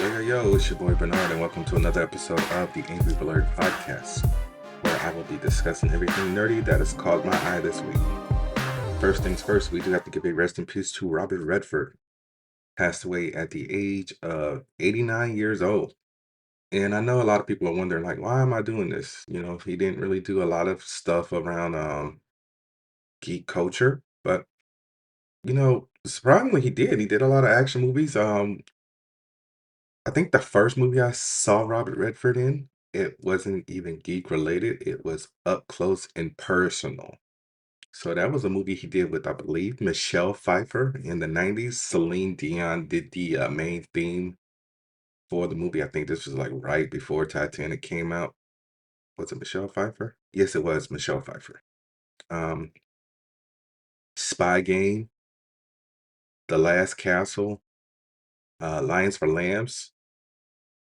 Yo, it's your boy Bernard, and welcome to another episode of the Angry Blerd podcast, where I will be discussing everything nerdy that has caught my eye this week. First things first, we do have to give a rest in peace to Robert Redford, passed away at the age of 89 years old. And I know a lot of people are wondering, like, why am I doing this? He didn't really do a lot of stuff around geek culture, but surprisingly, he did. He did a lot of action movies. I think the first movie I saw Robert Redford in, it wasn't even geek related. It was Up Close and Personal. So that was a movie he did with, I believe, Michelle Pfeiffer in the 90s. Celine Dion did the main theme for the movie. I think this was like right before Titanic came out. Was it Michelle Pfeiffer? Yes, it was Michelle Pfeiffer. Um, Spy Game, The Last Castle, Lions for Lambs,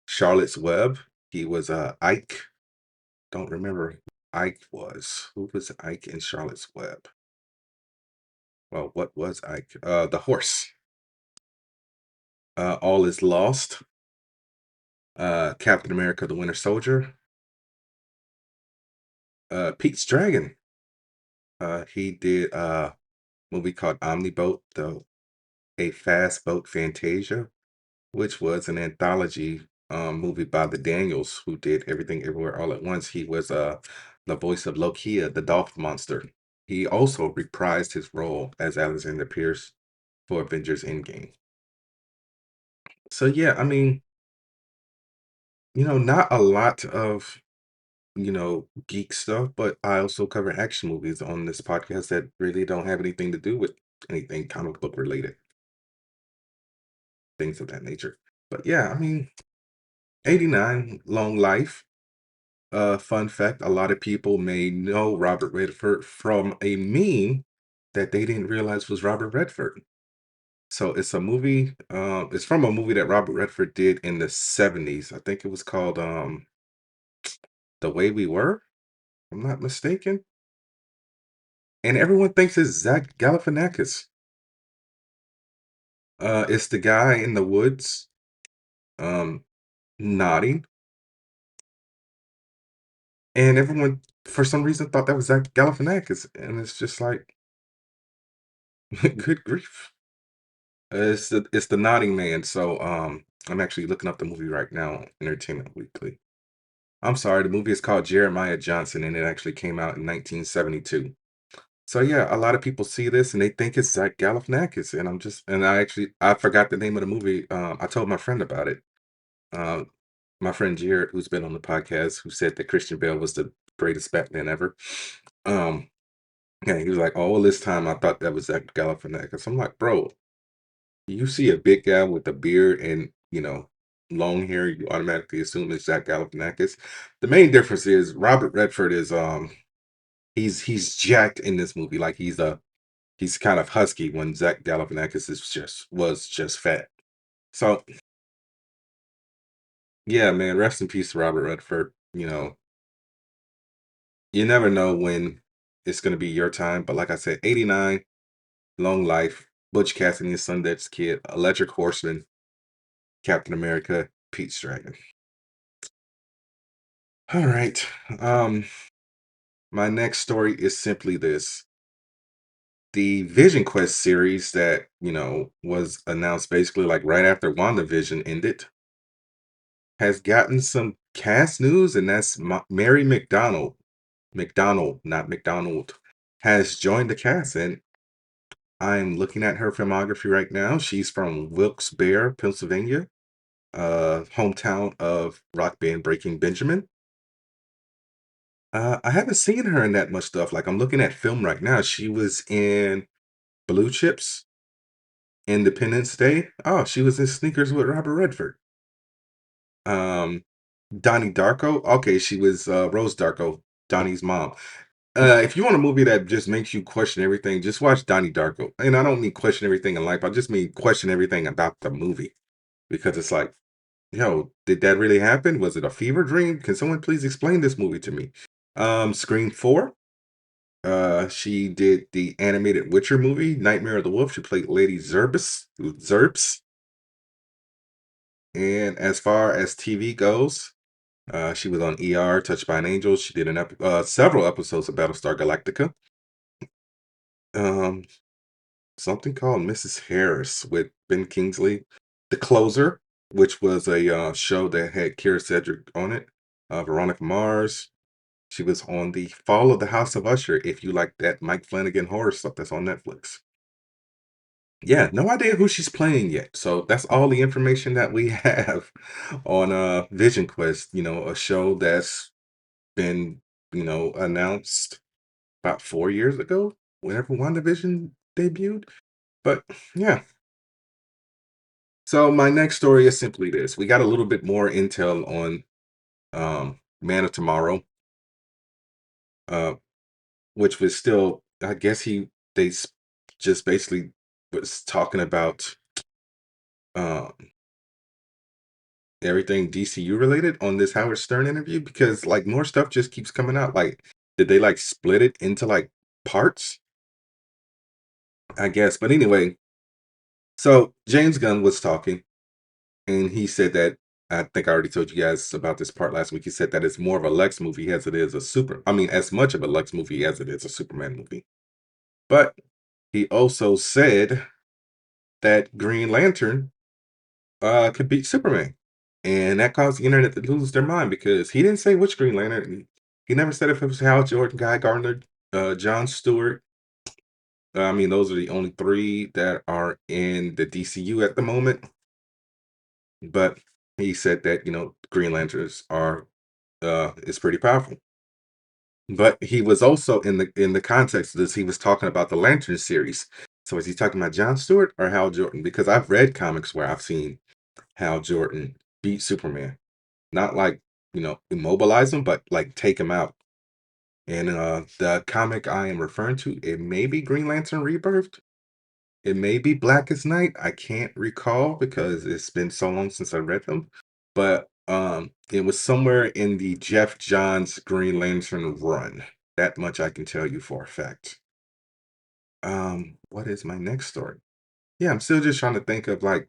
Charlotte's Web. He was Ike. Don't remember who Ike was. Who was Ike in Charlotte's Web? Well, what was Ike? The horse. All is Lost. Captain America: The Winter Soldier. Pete's Dragon. He did a movie called Omniboat, a fast boat Fantasia, which was an anthology movie by the Daniels, who did Everything Everywhere All at Once. He was the voice of Lokia, the Dolph monster. He also reprised his role as Alexander Pierce for Avengers Endgame. So yeah, I mean, not a lot of, geek stuff, but I also cover action movies on this podcast that really don't have anything to do with anything comic book related, things of that nature. But yeah, I mean, 89, long life. Fun fact, a lot of people may know Robert Redford from a meme that they didn't realize was Robert Redford. So it's a movie, it's from a movie that Robert Redford did in the 70s. I think it was called The Way We Were, if I'm not mistaken. And everyone thinks it's Zach Galifianakis. It's the guy in the woods, um, nodding, and everyone for some reason thought that was Zach Galifianakis, and it's just like, good grief. It's the nodding man. So I'm actually looking up the movie right now on Entertainment Weekly. I'm sorry, the movie is called Jeremiah Johnson, and it actually came out in 1972. So yeah, a lot of people see this and they think it's Zach Galifianakis, and I forgot the name of the movie. I told my friend about it. Uh, my friend Jared, who's been on the podcast, who said that Christian Bale was the greatest Batman ever. Um, yeah, he was like, "Oh, all this time I thought that was Zach Galifianakis." I'm like, "Bro, you see a big guy with a beard and long hair, you automatically assume it's Zach Galifianakis." The main difference is Robert Redford is he's jacked in this movie, like he's kind of husky when Zach Galifianakis was just fat. So yeah, man, rest in peace, Robert Redford. You never know when it's gonna be your time, but like I said, 89, long life, Butch Cassidy and Sundance Kid, Electric Horseman, Captain America, Pete's Dragon. All right. My next story is simply this. The Vision Quest series that, was announced basically like right after WandaVision ended has gotten some cast news, and that's Mary McDonald, not McDonald, has joined the cast, and I'm looking at her filmography right now. She's from Wilkes-Barre, Pennsylvania, hometown of rock band Breaking Benjamin. I haven't seen her in that much stuff. Like, I'm looking at film right now. She was in Blue Chips, Independence Day. Oh, she was in Sneakers with Robert Redford. Um, Donnie Darko. Okay, she was Rose Darko, Donnie's mom. If you want a movie that just makes you question everything, just watch Donnie Darko. And I don't mean question everything in life. I just mean question everything about the movie, because it's like, did that really happen? Was it a fever dream? Can someone please explain this movie to me? Scream 4. She did the animated Witcher movie, Nightmare of the Wolf. She played Lady Zerbs. Zerbs. And as far as TV goes, she was on ER, Touched by an Angel. She did several episodes of Battlestar Galactica. Um, Something called Mrs. Harris with Ben Kingsley. The Closer, which was a show that had Kira Sedgwick on it. Veronica Mars. She was on The Fall of the House of Usher, if you like that Mike Flanagan horror stuff that's on Netflix. Yeah, no idea who she's playing yet. So that's all the information that we have on Vision Quest, a show that's been, announced about 4 years ago, whenever WandaVision debuted. But yeah. So my next story is simply this. We got a little bit more intel on Man of Tomorrow, uh, which was still, I guess just basically was talking about um everything DCU related on this Howard Stern interview because like more stuff just keeps coming out. Like, did they like split it into like parts? I guess. But anyway, so James Gunn was talking and he said that I think I already told you guys about this part last week. He said that it's more of a Lex movie as it is as much of a Lex movie as it is a Superman movie. But he also said that Green Lantern could beat Superman. And that caused the internet to lose their mind because he didn't say which Green Lantern. He never said if it was Hal Jordan, Guy Gardner, John Stewart. I mean, those are the only three that are in the DCU at the moment. But he said that, Green Lanterns are is pretty powerful. But he was also in the context of this, he was talking about the Lantern series. So is he talking about John Stewart or Hal Jordan? Because I've read comics where I've seen Hal Jordan beat Superman. Not like, immobilize him, but like take him out. And the comic I am referring to, it may be Green Lantern Rebirthed. It may be Blackest Night. I can't recall because it's been so long since I read them. But it was somewhere in the Jeff Johns Green Lantern run. That much I can tell you for a fact. What is my next story? Yeah, I'm still just trying to think of like,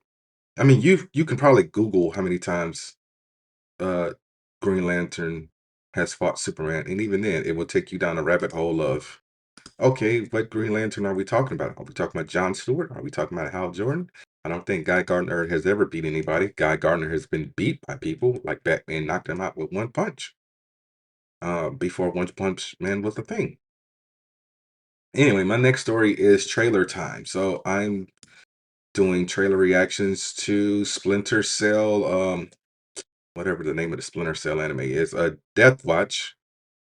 I mean, you can probably Google how many times uh Green Lantern has fought Superman, and even then, it will take you down a rabbit hole of okay, what Green Lantern are we talking about? Are we talking about John Stewart? Are we talking about Hal Jordan? I don't think Guy Gardner has ever beat anybody. Guy Gardner has been beat by people like Batman knocked him out with one punch. Before One Punch Man was a thing. Anyway, my next story is trailer time. So I'm doing trailer reactions to Splinter Cell, whatever the name of the Splinter Cell anime is, Deathwatch,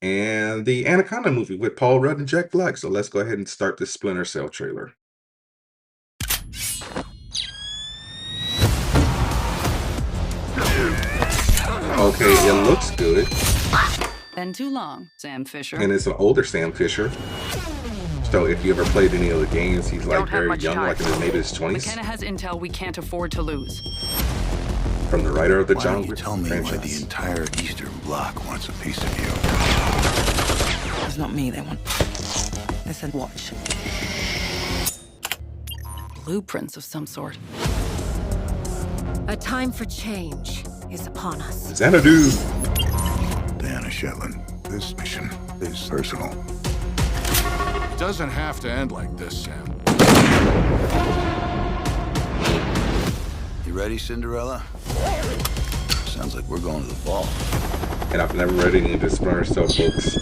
and the Anaconda movie with Paul Rudd and Jack Black. So let's go ahead and start the Splinter Cell trailer. Okay, it looks good. Been too long, Sam Fisher. And it's an older Sam Fisher. So if you ever played any of the games, he's like very young, like in maybe his 20s. McKenna has intel we can't afford to lose. From the writer of the Why John don't you Wick tell me why the franchise. entire Eastern Bloc wants a piece of you? It's not me they want. They said watch. Blueprints of some sort. A time for change is upon us. Xanadu. Diana Shetland, this mission is personal. It doesn't have to end like this, Sam. You ready, Cinderella? Sounds like we're going to the ball. And I've never read any of the Splinter Cell books.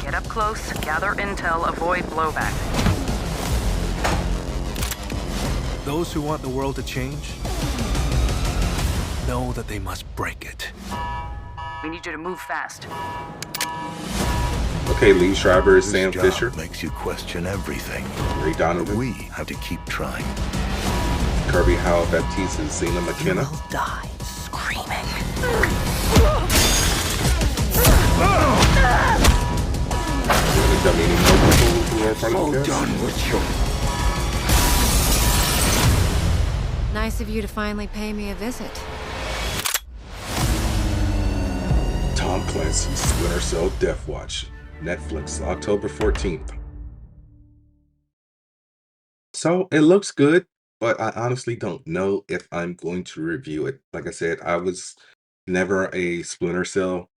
Get up close, gather intel, avoid blowback. Those who want the world to change know that they must break it. We need you to move fast. Okay, Lee Schreiber is This Sam job Fisher. makes you question everything. Ray But Donovan. we have to keep trying. Kirby Howell Baptiste and Zena You McKenna. will die screaming. I mean, who are part of the cast? done with you. Nice of you to finally pay me a visit. Tom Clancy's Splinter Cell Deathwatch. Netflix, October 14th. So it looks good. but I honestly don't know if I'm going to review it. Like I said, I was never a Splinter Cell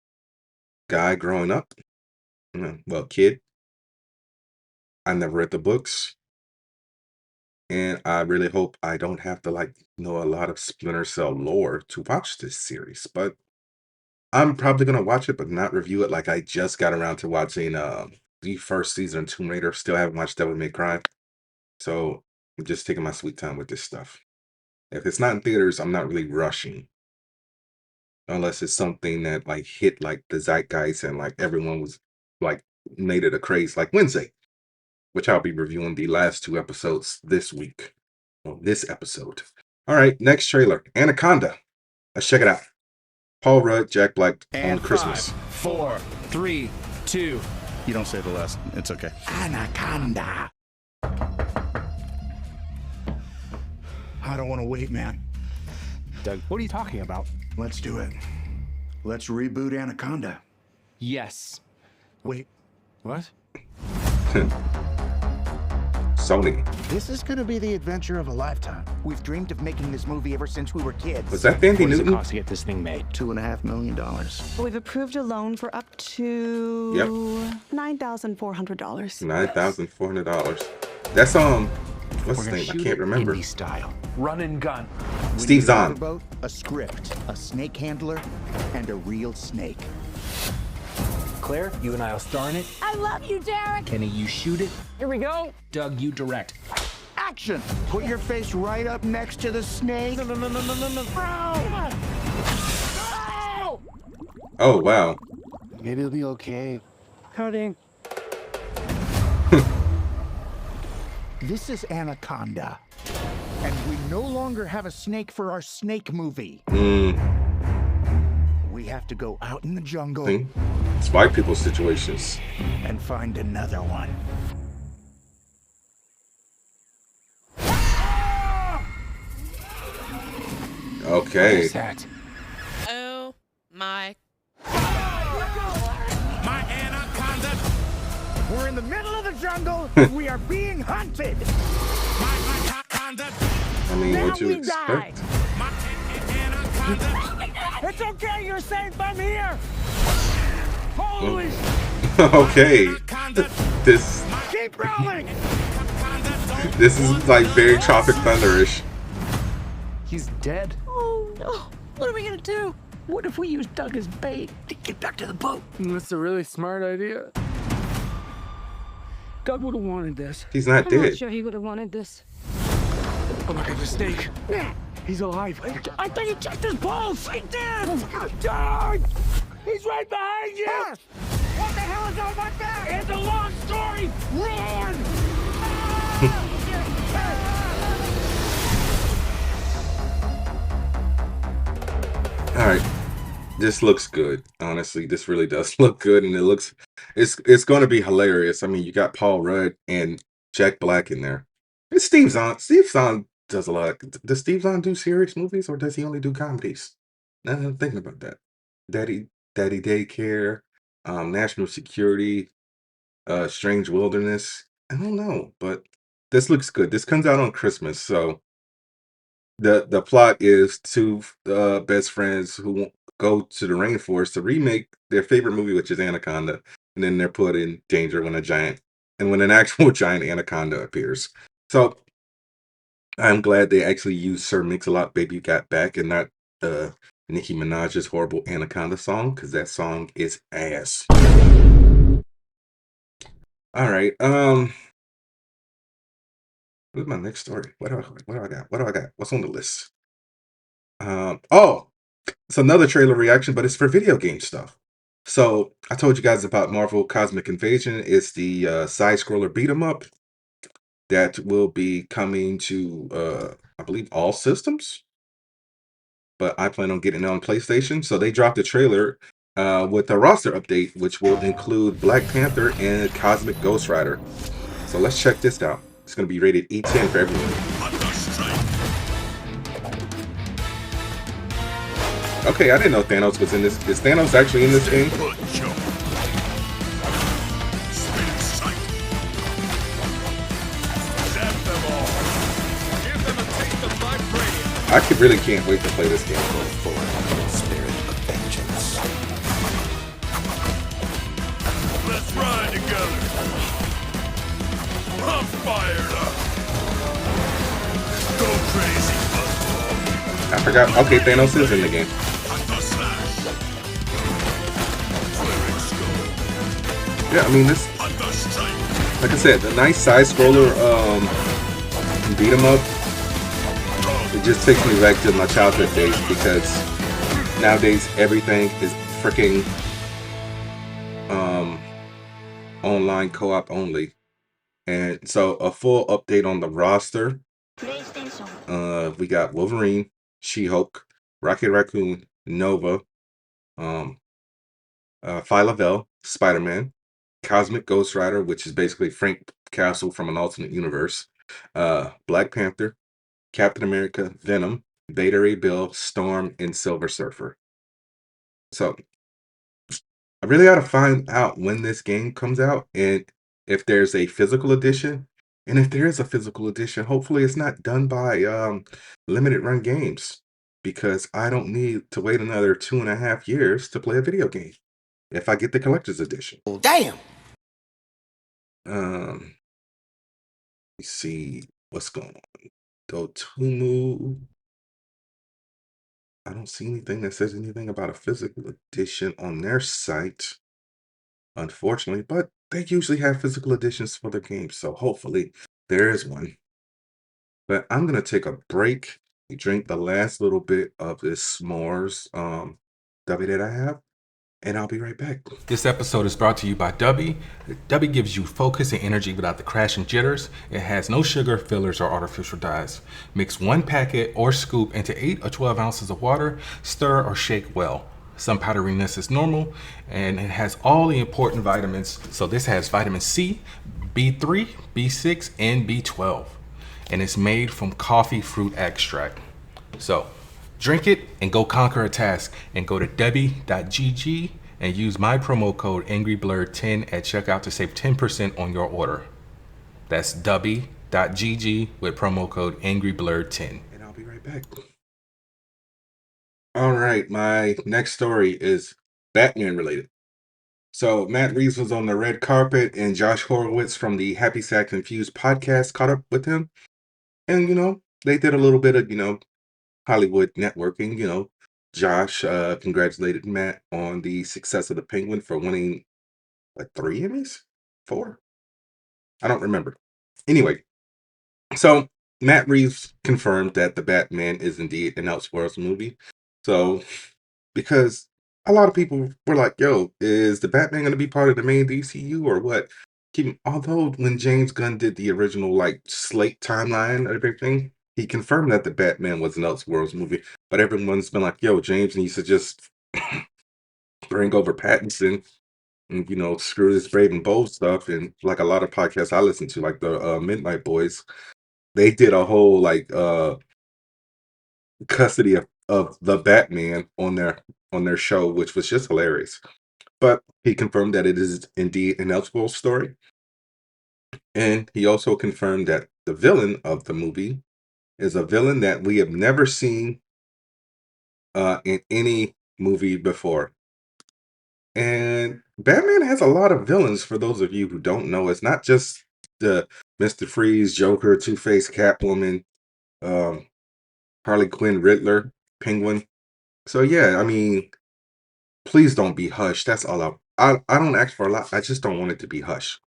guy growing up. Well, kid. I never read the books, and I really hope I don't have to like know a lot of Splinter Cell lore to watch this series. But I'm probably gonna watch it, but not review it. Like I just got around to watching the first season of Tomb Raider. Still haven't watched Devil May Cry, so I'm just taking my sweet time with this stuff. If it's not in theaters, I'm not really rushing, unless it's something that like hit like the zeitgeist and like everyone was like made it a craze, like Wednesday, which I'll be reviewing the last 2 episodes this week. On this episode. All right, next trailer, Anaconda. Let's check it out. Paul Rudd, Jack Black on And Christmas. 5, 4, 3, 2. You don't say the last. It's okay. Anaconda. I don't want to wait, man. Doug, what are you talking about? Let's do it. Let's reboot Anaconda. Yes. Wait, What? Sony. This is gonna be the adventure of a lifetime. We've dreamed of making this movie ever since we were kids. Was that Bandy What does it Newton? cost to get this thing made? $2.5 million. We've approved a loan for up to Yep. $9,400. $9,400. That's what's his name? I can't remember. Indie style. Run and gun. Steve Zahn. Boat, a script, a snake handler, and a real snake. Claire, you and I will star in it. I love you, Derek. Kenny, you shoot it. Here we go. Doug, you direct. Action! Put your face right up next to the snake. Oh wow. Maybe it'll be okay. Coding. This is Anaconda. And we no longer have a snake for our snake movie. We have to go out in the jungle Thing. It's white people's situations. and find another one. Okay. What's that? Oh my. My Anaconda. We're in the middle of the jungle. We are being hunted. My Anaconda. I mean, what you expect? My Anaconda. It's okay, you're safe. I'm here. Holy Okay. Anaconda. This keep rolling. this is like very Tropic Thunder-ish. He's dead. Oh no. What are we gonna do? What if we use Doug as bait to get back to the boat? That's a really smart idea. Doug would have wanted this. He's not I'm dead. not sure he would have wanted this. Oh, look at the snake. He's alive. I thought he checked his pulse. He did. Doug! He's right behind you. What the hell is on my back? It's a long story. Run! All right. This looks good. Honestly, this really does look good, and it's going to be hilarious. I mean, you got Paul Rudd and Jack Black in there. It's Steve Zahn. Steve Zahn does a lot. Does Steve Zahn do serious movies, or does he only do comedies? Now that I'm thinking about that. Daddy Daycare, National Security, Strange Wilderness. I don't know, but this looks good. This comes out on Christmas, so the plot is two best friends who go to the rainforest to remake their favorite movie, which is Anaconda, and then they're put in danger when an actual giant anaconda appears. So I'm glad they actually used Sir Mix-a-Lot "Baby Got Back" and not Nicki Minaj's horrible Anaconda song, because that song is ass. All right, what's my next story? What do I got? What do I got? What's on the list? Oh, it's another trailer reaction, but it's for video game stuff. So I told you guys about Marvel Cosmic Invasion. It's the side-scroller beat 'em up that will be coming to I believe all systems. But I plan on getting it on PlayStation. So they dropped a trailer with a roster update, which will include Black Panther and Cosmic Ghost Rider. So let's check this out. It's going to be rated E10 for everyone. Okay, I didn't know Thanos was in this. Is Thanos actually in this game? really can't wait to play this game going forward. Spirit of vengeance. Let's ride together. I'm fired up. Go crazy, Buzzball. I forgot. Okay, Thanos is in the game. Yeah, I mean this. Like I said, the nice side scroller beat 'em up. It just takes me back to my childhood days because nowadays everything is freaking online co-op only. And so a full update on the roster. We got Wolverine, She-Hulk, Rocket Raccoon, Nova, Phyla-Vell, Spider-Man, Cosmic Ghost Rider, which is basically Frank Castle from an alternate universe, Black Panther, Captain America, Venom, Beta Ray Bill, Storm, and Silver Surfer. So I really got to find out when this game comes out and if there's a physical edition. And if there is a physical edition, hopefully it's not done by limited run games because I don't need to wait another 2.5 years to play a video game if I get the collector's edition. Oh, damn. Let's see what's going on. Dotumu. I don't see anything that says anything about a physical edition on their site, unfortunately, but they usually have physical editions for their games, so hopefully there is one. But I'm gonna take a break, drink the last little bit of this s'mores W that I have, and I'll be right back. This episode is brought to you by Dubby. Dubby gives you focus and energy without the crash and jitters. It has no sugar, fillers, or artificial dyes. Mix 1 packet or scoop into 8 or 12 ounces of water. Stir or shake well. Some powderiness is normal, and it has all the important vitamins. So this has vitamin C, B3, B6, and B12. And it's made from coffee fruit extract. So drink it and go conquer a task, and go to debbie.gg and use my promo code angryblerd10 at checkout to save 10% on your order. That's debbie.gg with promo code angryblerd10. And I'll be right back. All right, my next story is Batman related. So Matt Reeves was on the red carpet, and Josh Horowitz from the Happy Sad Confused podcast caught up with him. And, they did a little bit of, Hollywood networking. Josh congratulated Matt on the success of The Penguin for winning, 3 Emmys? 4? I don't remember. Anyway, so Matt Reeves confirmed that The Batman is indeed an Elseworlds movie. So, because a lot of people were like, yo, is The Batman going to be part of the main DCU or what? Although when James Gunn did the original slate timeline and everything, he confirmed that The Batman was an Elseworlds movie, but everyone's been like, yo, James needs to just bring over Pattinson and, screw this Brave and Bold stuff. And like a lot of podcasts I listen to, like the Midnight Boys, they did a whole custody of the Batman on their show, which was just hilarious. But he confirmed that it is indeed an Elseworlds story. And he also confirmed that the villain of the movie is a villain that we have never seen in any movie before. And Batman has a lot of villains, for those of you who don't know. It's not just the Mr. Freeze, Joker, Two-Face, Catwoman, Harley Quinn, Riddler, Penguin. So yeah, I mean, please don't be Hush. That's all I don't ask for a lot. I just don't want it to be Hush.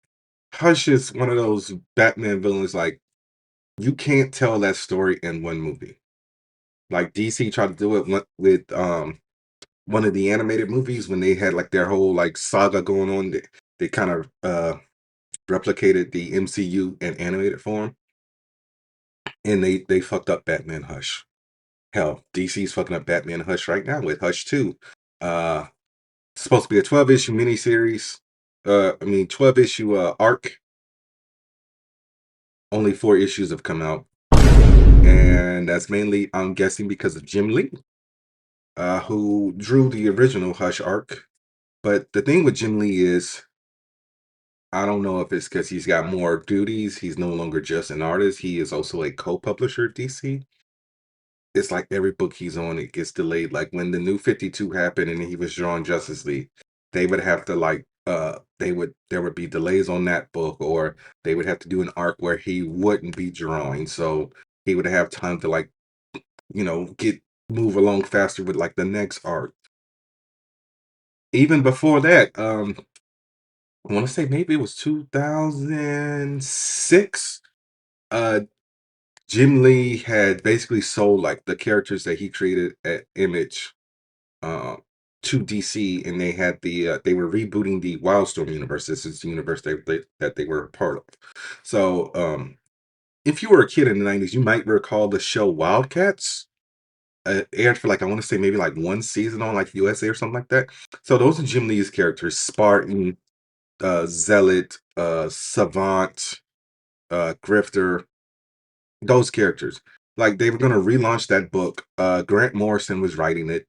Hush is one of those Batman villains, you can't tell that story in one movie. Like DC tried to do it with one of the animated movies when they had their whole saga going on. They kind of replicated the MCU in animated form, and they fucked up Batman Hush. Hell, DC's fucking up Batman Hush right now with Hush 2. It's supposed to be a 12-issue miniseries. 12-issue arc. Only 4 issues have come out. And that's mainly, I'm guessing, because of Jim Lee, who drew the original Hush arc. But the thing with Jim Lee is, I don't know if it's because he's got more duties. He's no longer just an artist. He is also a co-publisher at DC. it's like every book he's on, it gets delayed. Like when the New 52 happened and he was drawing Justice League, they would have to like there would be delays on that book, or they would have to do an arc where he wouldn't be drawing. So he would have time to like, get move along faster with like the next arc. Even before that, I want to say maybe it was 2006. Uh Jim Lee had basically sold like the characters that he created at Image uh, to DC, and they were rebooting the Wildstorm universe. This is the universe that they were a part of. So, if you were a kid in the '90s, you might recall the show Wildcats. Aired for like I want to say maybe like one season on like USA or something like that. So those are Jim Lee's characters: Spartan, Zealot, Savant, Grifter. Those characters. Like, they were gonna relaunch that book. Grant Morrison was writing it,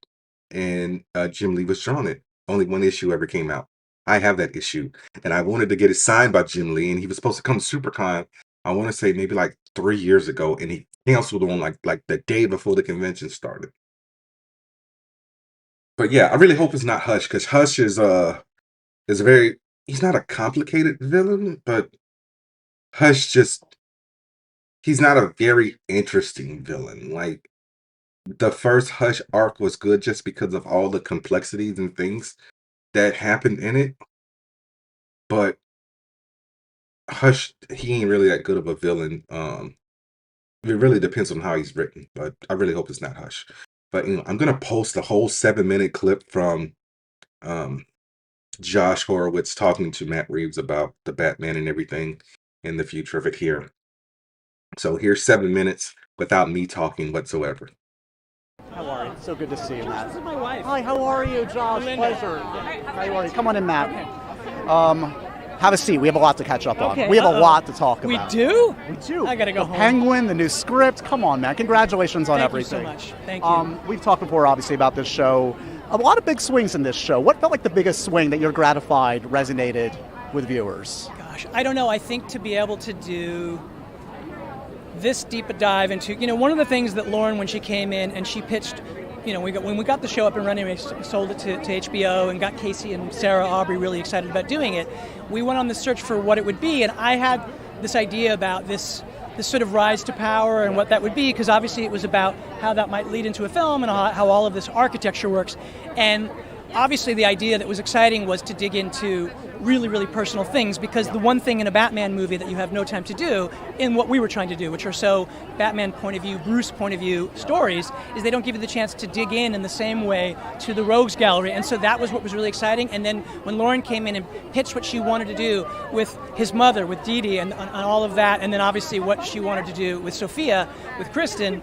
and, Jim Lee was drawing it. Only one issue ever came out. I have that issue, and I wanted to get it signed by Jim Lee, and he was supposed to come to SuperCon, I wanna say maybe, like, 3 years ago, and he canceled on, like, the day before the convention started. But, yeah, I really hope it's not Hush, because Hush is a very he's not a complicated villain, but Hush just he's not a very interesting villain. Like the first Hush arc was good just because of all the complexities and things that happened in it. But Hush, he ain't really that good of a villain. It really depends on how he's written, but I really hope it's not Hush. But I'm gonna post a whole 7-minute clip from um Josh Horowitz talking to Matt Reeves about the Batman and everything in the future of it here. So here's 7 minutes without me talking whatsoever. How are you? So good to see you, Matt. This is my wife. Hi, how are you, Josh? Melinda. Pleasure. How are you? Come on in, Matt. Have a seat. We have a lot to catch up on. Okay. We have a lot to talk We about. do? We do. I gotta go the home. Penguin, the new script. Come on, man. Congratulations on Thank you everything. so much. Thank you. We've talked before, obviously, about this show. A lot of big swings in this show. What felt like the biggest swing that you're gratified resonated with viewers? Gosh, I don't know. I think to be able to do this deep a dive into, one of the things that Lauren, when she came in and she pitched, when we got the show up and running, we sold it to HBO and got Casey and Sarah Aubrey really excited about doing it. We went on the search for what it would be, and I had this idea about this sort of rise to power and what that would be, because obviously it was about how that might lead into a film and how all of this architecture works. And obviously the idea that was exciting was to dig into really, really personal things, because the one thing in a Batman movie that you have no time to do, in what we were trying to do, which are so Batman point of view, Bruce point of view stories, is they don't give you the chance to dig in the same way to the Rogues Gallery. And so that was what was really exciting. And then when Lauren came in and pitched what she wanted to do with his mother, with Dee Dee, and all of that, and then obviously what she wanted to do with Sophia, with Kristen,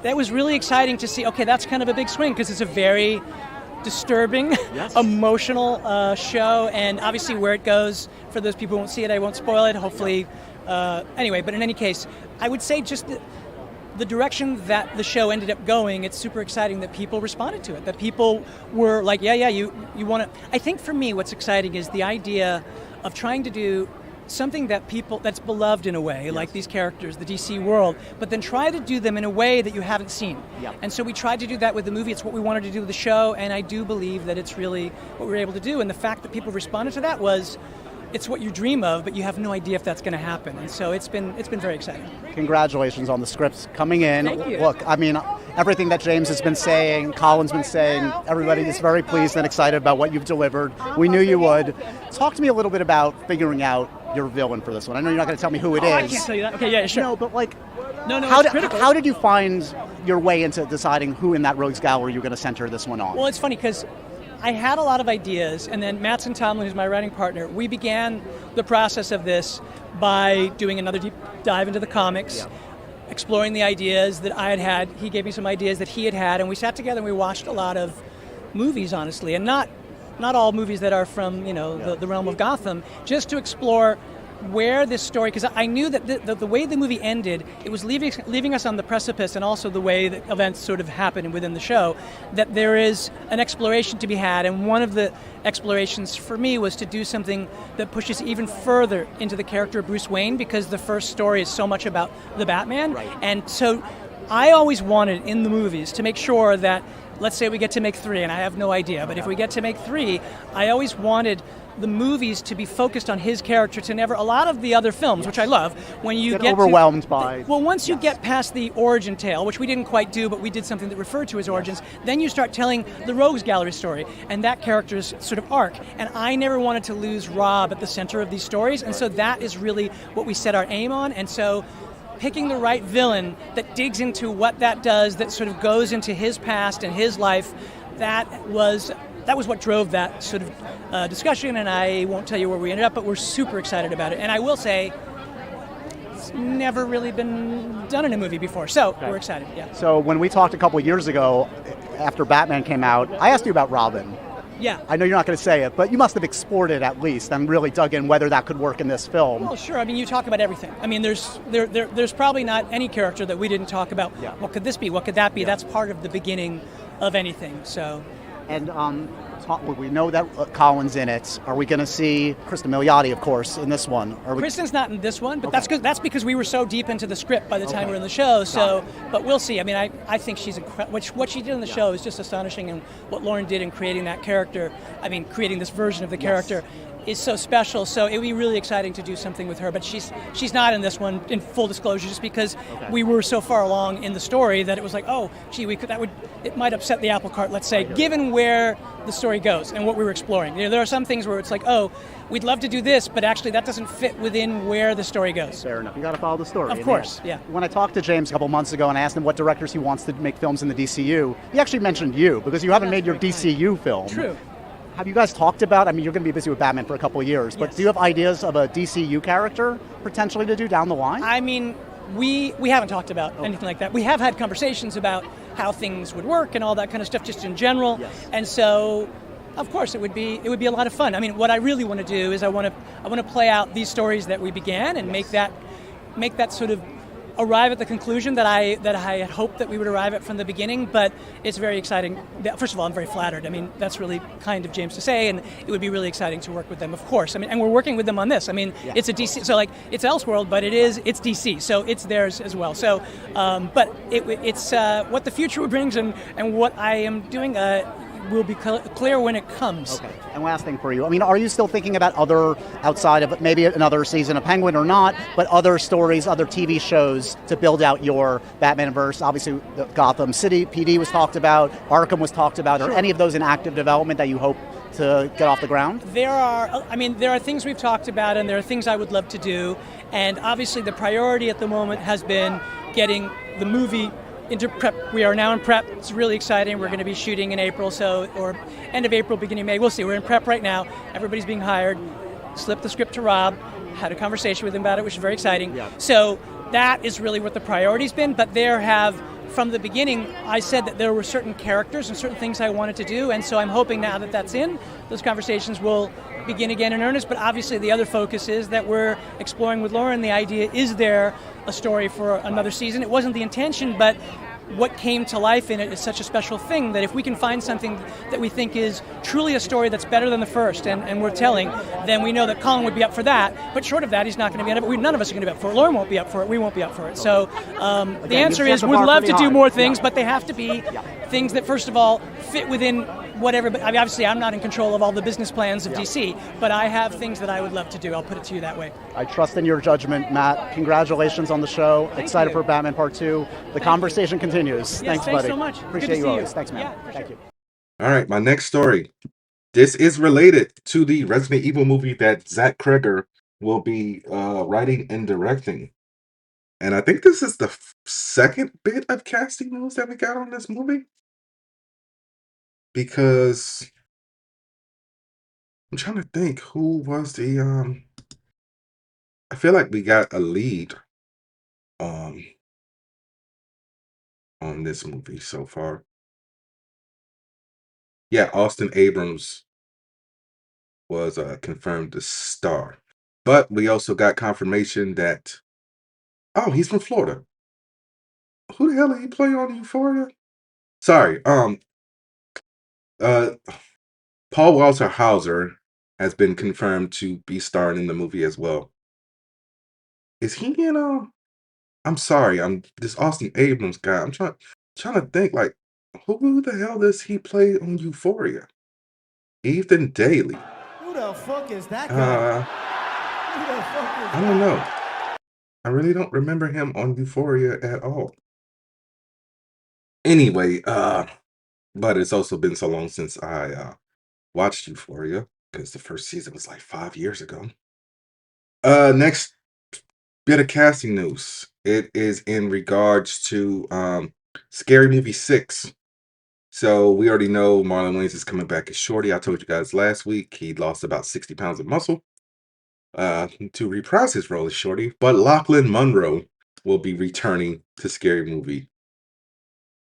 that was really exciting to see. Okay, that's kind of a big swing, because it's a very disturbing, emotional show, and obviously where it goes, for those people who won't see it, I won't spoil it, hopefully. Anyway, but in any case, I would say just the direction that the show ended up going, it's super exciting that people responded to it, that people were like, yeah, you want to. I think for me what's exciting is the idea of trying to do something that's beloved in a way, like these characters, the DC world, but then try to do them in a way that you haven't seen. Yep. And so we tried to do that with the movie. It's what we wanted to do with the show, and I do believe that it's really what we were able to do. And the fact that people responded to that was, it's what you dream of, but you have no idea if that's going to happen. And so it's been very exciting. Congratulations on the scripts coming in. Thank you. Look, I mean, everything that James has been saying, Colin's been saying, everybody is very pleased and excited about what you've delivered. We knew you would. Talk to me a little bit about figuring out your villain for this one. I know you're not going to tell me who it is. I can't tell you that. Okay, yeah, sure. No, but No, how did you find your way into deciding who in that Rogues Gallery you're going to center this one on? Well, it's funny because I had a lot of ideas, and then Mattson Tomlin, who's my writing partner, we began the process of this by doing another deep dive into the comics, exploring the ideas that I had. He gave me some ideas that he had, and we sat together and we watched a lot of movies, honestly, and not all movies that are from the realm of Gotham, just to explore where this story, because I knew that the way the movie ended, it was leaving us on the precipice, and also the way that events sort of happened within the show, that there is an exploration to be had, and one of the explorations for me was to do something that pushes even further into the character of Bruce Wayne, because the first story is so much about the Batman, right. And so I always wanted in the movies to make sure that, let's say we get to make 3, and I have no idea, but if we get to make 3, I always wanted the movies to be focused on his character, to never, a lot of the other films, which I love, when you get overwhelmed by... Well, once you get past the origin tale, which we didn't quite do, but we did something that referred to his origins, then you start telling the Rogues Gallery story, and that character's sort of arc. And I never wanted to lose Rob at the center of these stories, and so that is really what we set our aim on, and so picking the right villain that digs into what that does, that sort of goes into his past and his life, that was what drove that sort of discussion, and I won't tell you where we ended up, but we're super excited about it. And I will say, it's never really been done in a movie before, so we're excited, yeah. So when we talked a couple years ago, after Batman came out, I asked you about Robin. Yeah. I know you're not going to say it, but you must have explored it at least and really dug in whether that could work in this film. Well, sure. I mean, you talk about everything. I mean, there's probably not any character that we didn't talk about. Yeah. What could this be? What could that be? Yeah. That's part of the beginning of anything, so... And we know that Colin's in it. Are we going to see Kristen Milioti, of course, in this one? Kristen's not in this one, but that's because we were so deep into the script by the time we were in the show. So, but we'll see. I mean, I think she's incredible. What she did in the show is just astonishing, and what Lauren did in creating that character, I mean, creating this version of the character, is so special. So it would be really exciting to do something with her. But she's not in this one, in full disclosure, just because we were so far along in the story that it was like, oh, gee, it might upset the apple cart, let's say, given where the story goes and what we were exploring. You know, there are some things where it's like, oh, we'd love to do this, but actually that doesn't fit within where the story goes. Fair enough. You got to follow the story. Of course, yeah. When I talked to James a couple months ago and I asked him what directors he wants to make films in the DCU, he actually mentioned you, because you haven't made your DCU film. True. Have you guys talked about, I mean, you're going to be busy with Batman for a couple of years, but do you have ideas of a DCU character potentially to do down the line? I mean, we haven't talked about anything like that. We have had conversations about how things would work and all that kind of stuff just in general. Yes. And so, of course, it would be a lot of fun. I mean, what I really want to do is I want to play out these stories that we began and make that sort of arrive at the conclusion that I had hoped that we would arrive at from the beginning, but it's very exciting. First of all, I'm very flattered. I mean, that's really kind of James to say, and it would be really exciting to work with them, of course. I mean, and we're working with them on this. I mean, it's a DC, so like, it's Elseworld, but it's DC, so it's theirs as well. So, but it's what the future brings and what I am doing will be clear when it comes. Okay. And last thing for you, I mean, are you still thinking about other, outside of maybe another season of Penguin or not, but other stories, other TV shows to build out your Batman-verse? Obviously, the Gotham City PD was talked about, Arkham was talked about, or any of those in active development that you hope to get off the ground? There are things we've talked about, and there are things I would love to do, and obviously the priority at the moment has been getting the movie into prep. We are now in prep. It's really exciting. We're going to be shooting in April, or end of April, beginning of May. We'll see. We're in prep right now. Everybody's being hired. Slipped the script to Rob. Had a conversation with him about it, which is very exciting. Yeah. So that is really what the priority's been. But from the beginning, I said that there were certain characters and certain things I wanted to do, and so I'm hoping now that that's in, those conversations will begin again in earnest. But obviously the other focus is that we're exploring with Lauren the idea, is there a story for another season? It wasn't the intention, but what came to life in it is such a special thing that if we can find something that we think is truly a story that's better than the first and we're telling, then we know that Colin would be up for that. But short of that, he's not going to be up for it. None of us are going to be up for it. Lauren won't be up for it. We won't be up for it. So the answer is we'd love to do more things, but they have to be things that, first of all, fit within whatever. But I mean, obviously, I'm not in control of all the business plans of DC, but I have things that I would love to do. I'll put it to you that way. I trust in your judgment, Matt. Congratulations on the show. Excited for Batman Part 2. The conversation continues. Yes, thanks, buddy. So much. Appreciate you always. Thanks, man. Yeah, Thank you. All right, my next story. This is related to the Resident Evil movie that Zach Kreger will be writing and directing. And I think this is the second bit of casting news that we got on this movie. Because I'm trying to think who was the I feel like we got a lead on this movie so far. Yeah, Austin Abrams was confirmed to star. But we also got confirmation that, oh, he's from Florida. Who the hell did he play on Euphoria? Sorry, Paul Walter Hauser has been confirmed to be starring in the movie as well. Is he in I'm sorry, I'm this Austin Abrams guy. I'm trying to think like who the hell does he play on Euphoria? Ethan Daly. Who the fuck is that guy? Uh, Who the fuck is I don't know. I really don't remember him on Euphoria at all. Anyway, but it's also been so long since I watched Euphoria because the first season was like 5 years ago. Next bit of casting news. It is in regards to Scary Movie 6. So we already know Marlon Wayans is coming back as Shorty. I told you guys last week he lost about 60 pounds of muscle to reprise his role as Shorty. But Lachlan Monroe will be returning to Scary Movie.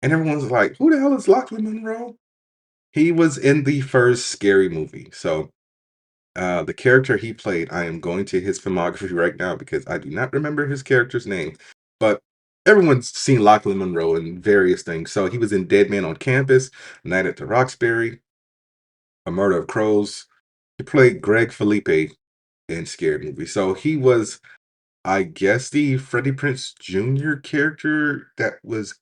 And everyone's like, who the hell is Lachlan Monroe? He was in the first Scary Movie. So the character he played, I am going to his filmography right now because I do not remember his character's name. But everyone's seen Lachlan Monroe in various things. So he was in Dead Man on Campus, Night at the Roxbury, A Murder of Crows. He played Greg Felipe in Scary Movie. So he was, I guess, the Freddie Prinze Jr. character that was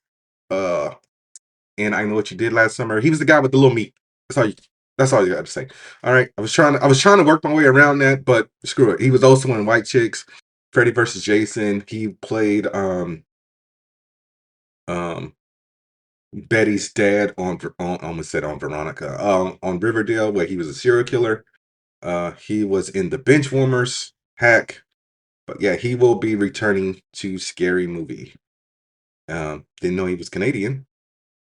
and I Know What You Did Last Summer. He was the guy with the little meat. That's all you got to say. All right. I was trying to work my way around that, but screw it. He was also in White Chicks, Freddy versus Jason. He played um Betty's dad on almost said on Veronica. On Riverdale, where he was a serial killer. He was in the Benchwarmers, Hack. But yeah, he will be returning to Scary Movie. Didn't know he was Canadian.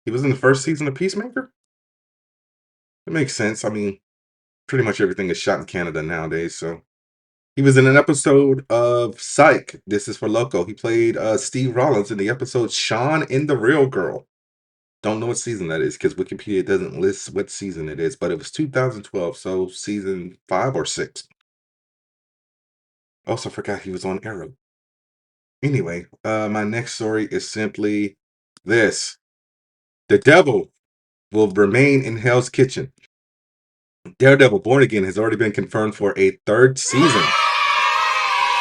He was in the first season of Peacemaker. It makes sense. I mean, pretty much everything is shot in Canada nowadays. So he was in an episode of Psych. This is for Loco. He played Steve Rollins in the episode Sean and the Real Girl. Don't know what season that is because Wikipedia doesn't list what season it is, but it was 2012, so season 5 or 6. Also forgot he was on Arrow. Anyway, my next story is simply this. The devil will remain in Hell's Kitchen. Daredevil Born Again has already been confirmed for a 3rd season.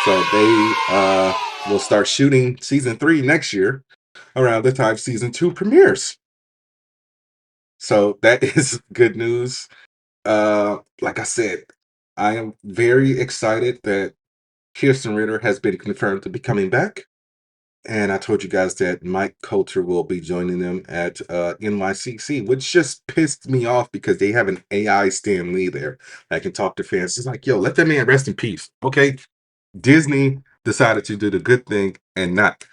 So they will start shooting season 3 next year around the time season 2 premieres. So that is good news. Like I said, I am very excited that Kirsten Ritter has been confirmed to be coming back. And I told you guys that Mike Coulter will be joining them at NYCC, which just pissed me off because they have an AI Stan Lee there that can talk to fans. It's like, yo, let that man rest in peace, okay? Disney decided to do the good thing and not,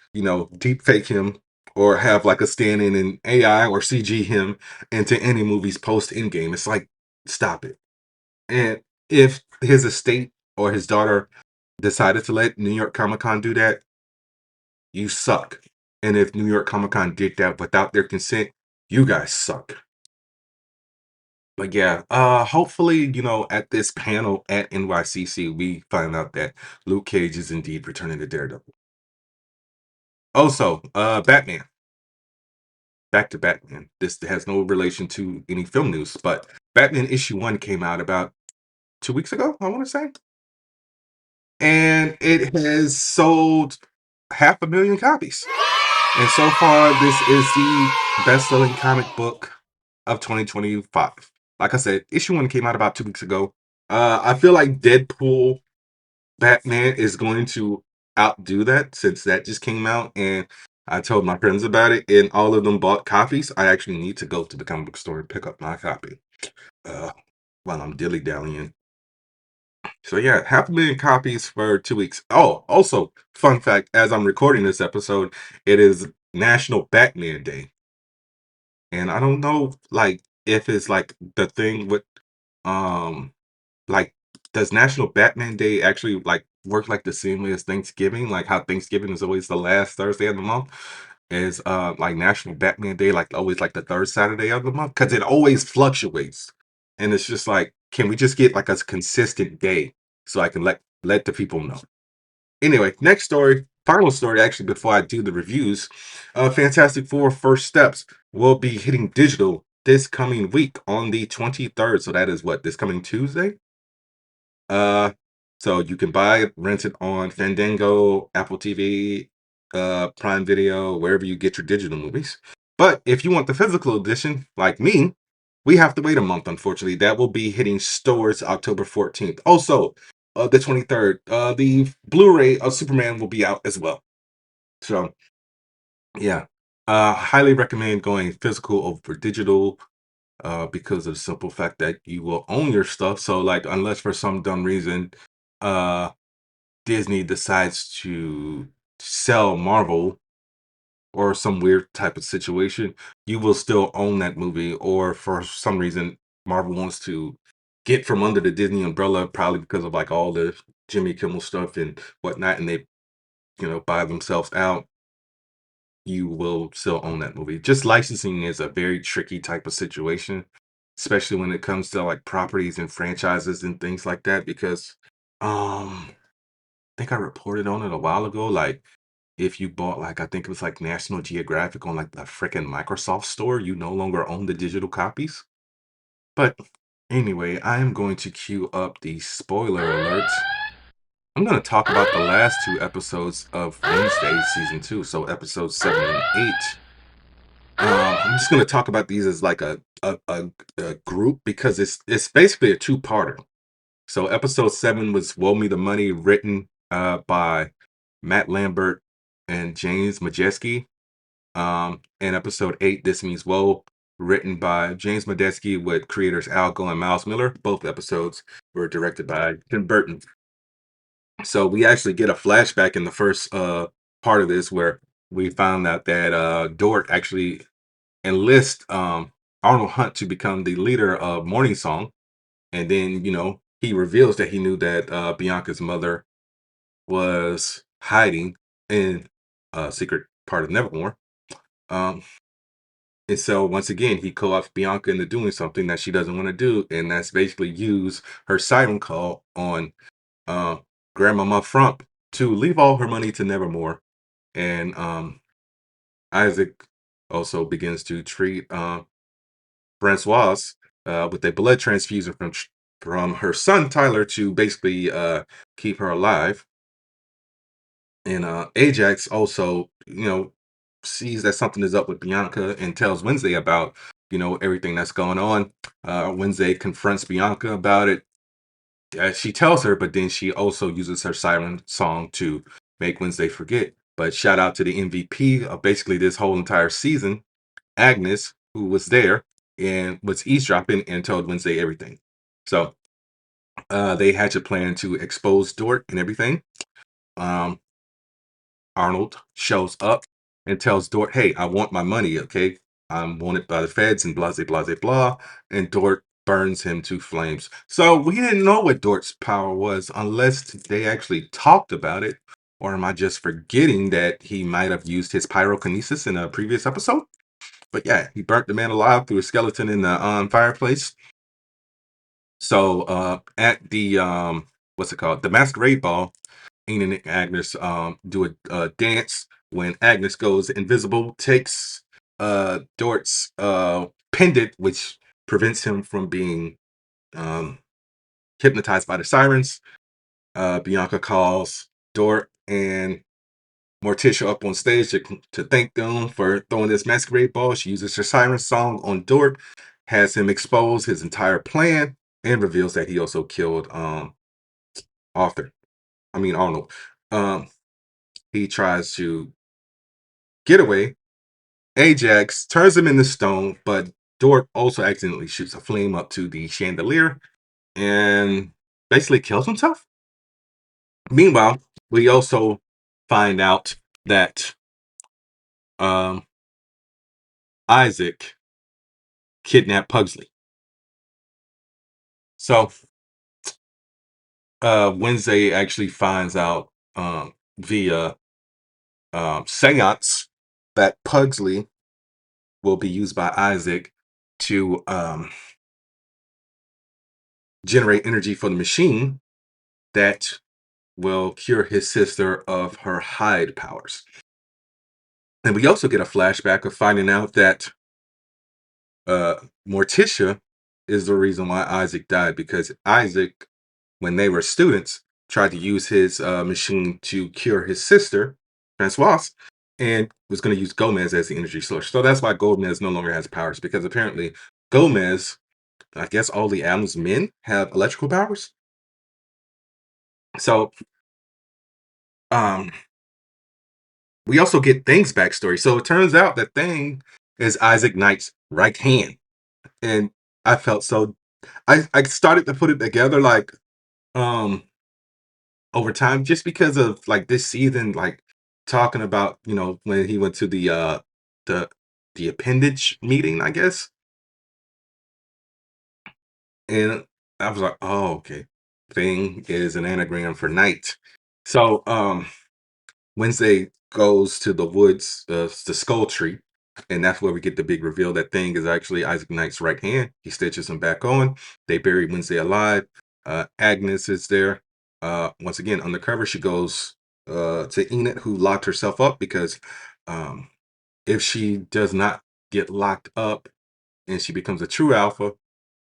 deep fake him or have like a stand-in in AI or CG him into any movies post Endgame. It's like, stop it. And if his estate or his daughter decided to let New York Comic Con do that, you suck. And if New York Comic Con did that without their consent, you guys suck. But yeah, hopefully, at this panel at NYCC, we find out that Luke Cage is indeed returning to Daredevil. Also, Batman. Back to Batman. This has no relation to any film news, but Batman issue 1 came out about 2 weeks ago, I want to say. And it has sold 500,000 copies. And so far, this is the best-selling comic book of 2025. Like I said, issue 1 came out about 2 weeks ago. I feel like Deadpool Batman is going to outdo that since that just came out. And I told my friends about it, and all of them bought copies. I actually need to go to the comic book store and pick up my copy while I'm dilly-dallying. So yeah, 500,000 copies for 2 weeks. Oh, also, fun fact, as I'm recording this episode, it is National Batman Day. And I don't know, like, if it's like the thing with, like, does National Batman Day actually like work like the same way as Thanksgiving? Like how Thanksgiving is always the last Thursday of the month? Is like National Batman Day like always like the 3rd Saturday of the month? Because it always fluctuates. And it's just like, can we just get like a consistent day so I can let the people know? Anyway, next story, final story actually before I do the reviews. Fantastic Four First Steps will be hitting digital this coming week on the 23rd. So that is what, this coming Tuesday? So you can buy it, rent it on Fandango, Apple TV, Prime Video, wherever you get your digital movies. But if you want the physical edition, like me, we have to wait a month, unfortunately. That will be hitting stores October 14th. Also, the 23rd, the Blu-ray of Superman will be out as well. So, yeah. Highly recommend going physical over digital because of the simple fact that you will own your stuff. So, like, unless for some dumb reason uh, Disney decides to sell Marvel or some weird type of situation, you will still own that movie. Or for some reason, Marvel wants to get from under the Disney umbrella, probably because of like all the Jimmy Kimmel stuff and whatnot, and they, buy themselves out. You will still own that movie. Just licensing is a very tricky type of situation, especially when it comes to like properties and franchises and things like that. Because, I think I reported on it a while ago. Like, if you bought like I think it was like National Geographic on like the freaking Microsoft store, you no longer own the digital copies. But anyway, I am going to queue up the spoiler alert. I'm going to talk about the last two episodes of Wednesday season 2, so episodes 7 and 8. I'm just going to talk about these as like a group because it's basically a two-parter. So episode 7 was "Woe Me the Money," written by Matt Lambert and James Majeski. And episode 8, "This Means Woe," written by James Majeski with creators Al Gough and Miles Miller. Both episodes were directed by Tim Burton. So we actually get a flashback in the first part of this where we found out that Dort actually enlists Arnold Hunt to become the leader of Morning Song. And then, he reveals that he knew that Bianca's mother was hiding in a secret part of Nevermore. Um, and so once again, he co-opts Bianca into doing something that she doesn't want to do, and that's basically use her siren call on Grandmama Frump to leave all her money to Nevermore. And Isaac also begins to treat Francoise with a blood transfusion from her son Tyler to basically keep her alive. And Ajax also, sees that something is up with Bianca and tells Wednesday about, everything that's going on. Wednesday confronts Bianca about it. She tells her, but then she also uses her siren song to make Wednesday forget. But shout out to the MVP of basically this whole entire season, Agnes, who was there and was eavesdropping and told Wednesday everything. So they hatch a plan to expose Dort and everything. Arnold shows up and tells Dort, "Hey, I want my money, okay? I'm wanted by the feds and blah, blah, blah, blah." And Dort burns him to flames. So we didn't know what Dort's power was unless they actually talked about it. Or am I just forgetting that he might have used his pyrokinesis in a previous episode? But yeah, he burnt the man alive through a skeleton in the fireplace. So at the what's it called? The masquerade ball, Enid and Agnes do a dance. When Agnes goes invisible, takes Dort's pendant, which prevents him from being hypnotized by the sirens. Bianca calls Dort and Morticia up on stage to thank them for throwing this masquerade ball. She uses her siren song on Dort, has him expose his entire plan, and reveals that he also killed Arnold. He tries to get away. Ajax turns him into stone, but Dort also accidentally shoots a flame up to the chandelier and basically kills himself. Meanwhile, we also find out that Isaac kidnapped Pugsley. So Wednesday actually finds out via seance that Pugsley will be used by Isaac to generate energy for the machine that will cure his sister of her hide powers. And we also get a flashback of finding out that Morticia is the reason why Isaac died, because Isaac, when they were students, tried to use his machine to cure his sister Francois, and was going to use Gomez as the energy source. So that's why Gomez no longer has powers, because apparently Gomez, I guess all the Adams men have electrical powers. So um we also get Thing's backstory. So it turns out that Thing is Isaac Knight's right hand. And I felt so I started to put it together like um over time, just because of like this season, like talking about, when he went to the the appendage meeting, I guess. And I was like, oh, okay. Thing is an anagram for night. So Wednesday goes to the woods, the skull tree, and that's where we get the big reveal that Thing is actually Isaac Knight's right hand. He stitches him back on. They bury Wednesday alive. Agnes is there. Once again, undercover, she goes to Enid, who locked herself up because um, if she does not get locked up and she becomes a true alpha,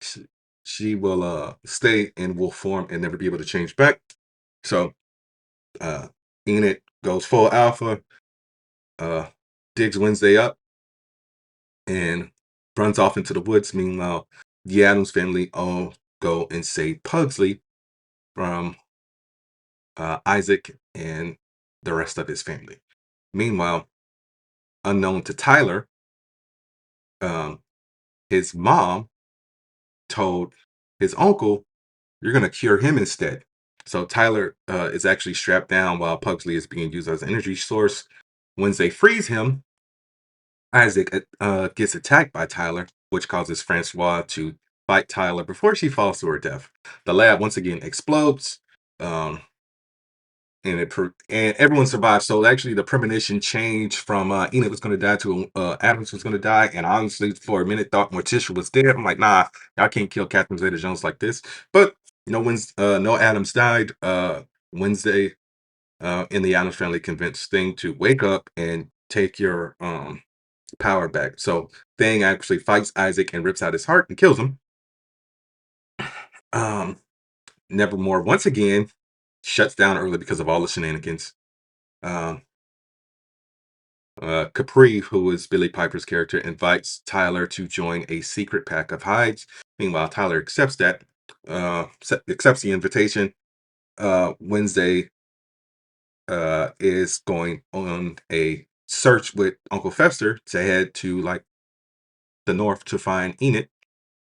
she, she will stay in wolf form and never be able to change back. So uh, Enid goes full alpha, uh, digs Wednesday up, and runs off into the woods. Meanwhile, the Adams family all go and save Pugsley from Isaac and the rest of his family. Meanwhile, unknown to Tyler, um, his mom told his uncle, "You're going to cure him instead." So Tyler is actually strapped down while Pugsley is being used as an energy source. Wednesday frees him. Isaac gets attacked by Tyler, which causes Francois to fight Tyler before she falls to her death. The lab once again explodes, um, and everyone survives. So actually, the premonition changed from Enid was going to die to Adams was going to die. And I honestly, for a minute, thought Morticia was dead. I'm like, nah, y'all can't kill Catherine Zeta-Jones like this. But no Adams died. Wednesday and the Adams family convinced Thing to wake up and take your power back. So Thing actually fights Isaac and rips out his heart and kills him. Um, Nevermore once again shuts down early because of all the shenanigans. Um, Capri, who is Billy Piper's character, invites Tyler to join a secret pack of hides. Meanwhile, Tyler accepts accepts the invitation. Wednesday is going on a search with Uncle Fester to head to like the north to find Enid.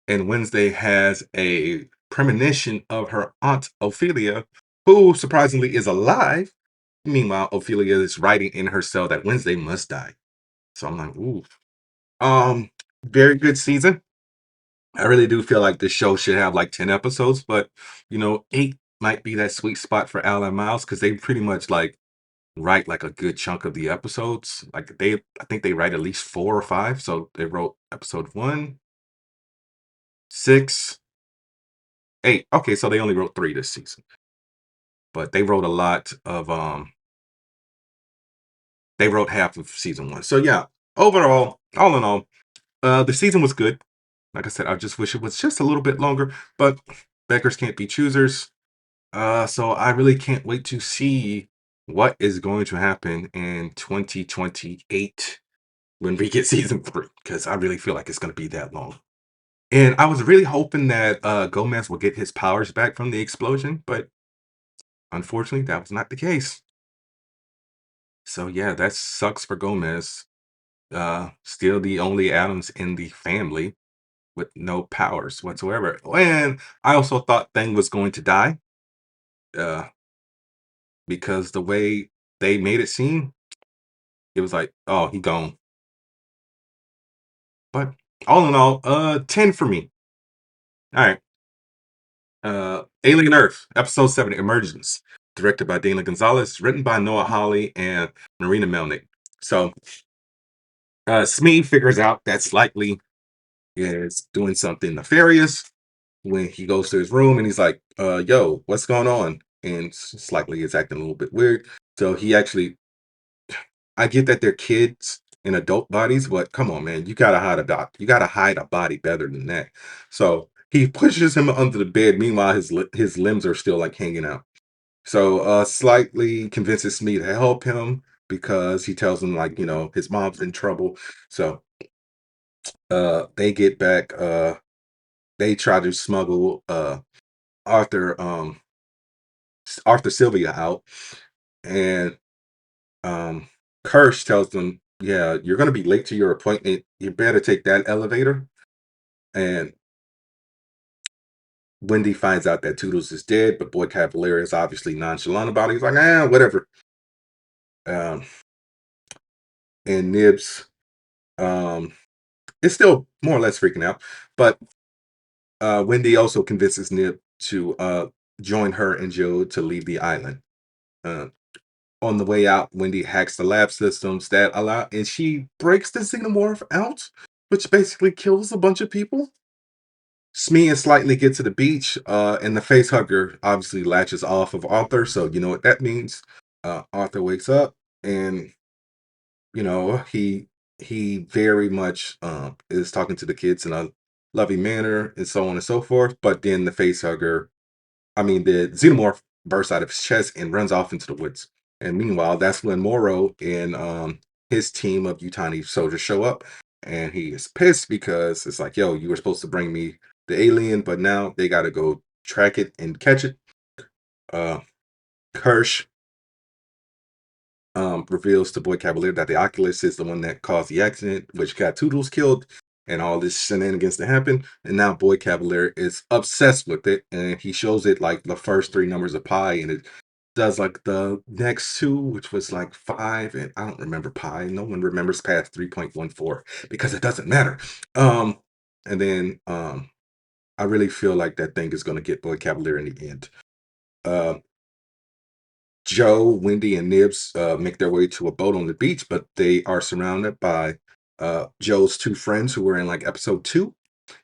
And Wednesday has a premonition of her aunt Ophelia, who surprisingly is alive. Meanwhile, Ophelia is writing in her cell that Wednesday must die. So I'm like, ooh. Very good season. I really do feel like this show should have like 10 episodes, but 8 might be that sweet spot for Alan Miles because they pretty much like write like a good chunk of the episodes. Like I think they write at least 4 or 5. So they wrote episode 1, 6, 8. Okay, so they only wrote 3 this season. But they wrote a lot of they wrote half of season 1. So yeah, overall, all in all, the season was good. Like I said, I just wish it was just a little bit longer, but beggars can't be choosers. So I really can't wait to see what is going to happen in 2028 when we get season 3, because I really feel like it's going to be that long. And I was really hoping that Gomez will get his powers back from the explosion, but unfortunately, that was not the case. So yeah, that sucks for Gomez. Still the only Adams in the family with no powers whatsoever. And I also thought Thing was going to die, uh, because the way they made it seem, it was like, oh, he gone. But all in all, 10 for me. All right. Alien Earth, Episode 7, Emergence, directed by Dana Gonzalez, written by Noah Hawley and Marina Melnick. So Smee figures out that Slightly is doing something nefarious when he goes to his room and he's like, yo, what's going on? And Slightly is acting a little bit weird. So he actually, I get that they're kids in adult bodies, but come on, man, you gotta hide a doc. You gotta hide a body better than that. So he pushes him under the bed. Meanwhile, his limbs are still like hanging out. So Slightly convinces me to help him. because he tells him, like, his mom's in trouble. So they get back, they try to smuggle Arthur Arthur Sylvia out, and um Kirsch tells them, yeah, you're gonna be late to your appointment. You better take that elevator. And Wendy finds out that Toodles is dead, but Boy Cavalier is obviously nonchalant about it. He's like, whatever. Um, and Nibs um, is still more or less freaking out. But Wendy also convinces Nib to join her and Joe to leave the island. Uh, on the way out, Wendy hacks the lab systems that allow, and she breaks the xenomorph out, which basically kills a bunch of people. Smee and Slightly get to the beach, and the face hugger obviously latches off of Arthur, so you know what that means. Arthur wakes up, and he very much is talking to the kids in a loving manner, and so on and so forth. But then the face hugger, the xenomorph bursts out of his chest and runs off into the woods. And meanwhile, that's when Morrow and his team of Utani soldiers show up, and he is pissed because it's like, yo, you were supposed to bring me the alien, but now they got to go track it and catch it. Uh, Kirsch reveals to Boy Cavalier that the Oculus is the one that caused the accident, which got Toodles killed, and all this shenanigans to happen. And now Boy Cavalier is obsessed with it, and he shows it like the first three numbers of pi, and it does like the next two, which was like 5, and I don't remember pi. No one remembers past 3.14 because it doesn't matter. And then I really feel like that thing is going to get Boy Cavalier in the end. Joe, Wendy, and Nibs make their way to a boat on the beach, but they are surrounded by Joe's two friends who were in like episode 2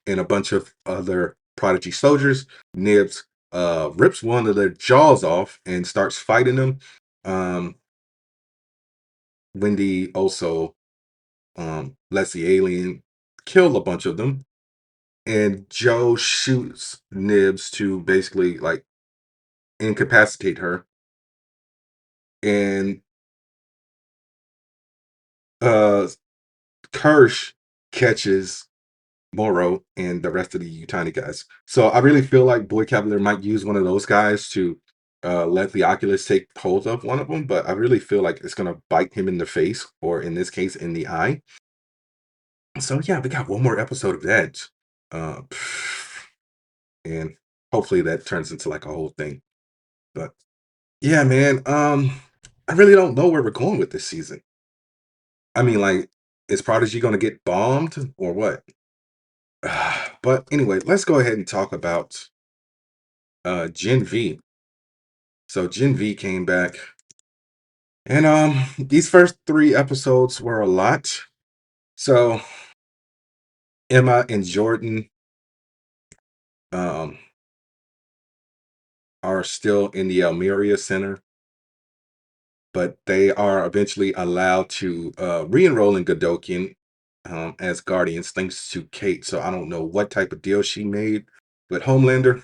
and a bunch of other Prodigy soldiers. Nibs rips one of their jaws off and starts fighting them. Wendy also lets the alien kill a bunch of them. And Joe shoots Nibs to basically like incapacitate her. And Kirsch catches Morrow and the rest of the Utani guys. So I really feel like Boy Cavalier might use one of those guys to let the Oculus take hold of one of them, but I really feel like it's going to bite him in the face, or in this case, in the eye. So yeah, we got one more episode of that. Uh, and hopefully that turns into like a whole thing. But yeah, man, I really don't know where we're going with this season. Like, is Prodigy going to get bombed or what? But anyway, let's go ahead and talk about Gen V. So Gen V came back, and these first 3 episodes were a lot. So Emma and Jordan are still in the Almeria Center, but they are eventually allowed to re-enroll in Godokian as guardians, thanks to Kate. So I don't know what type of deal she made with Homelander,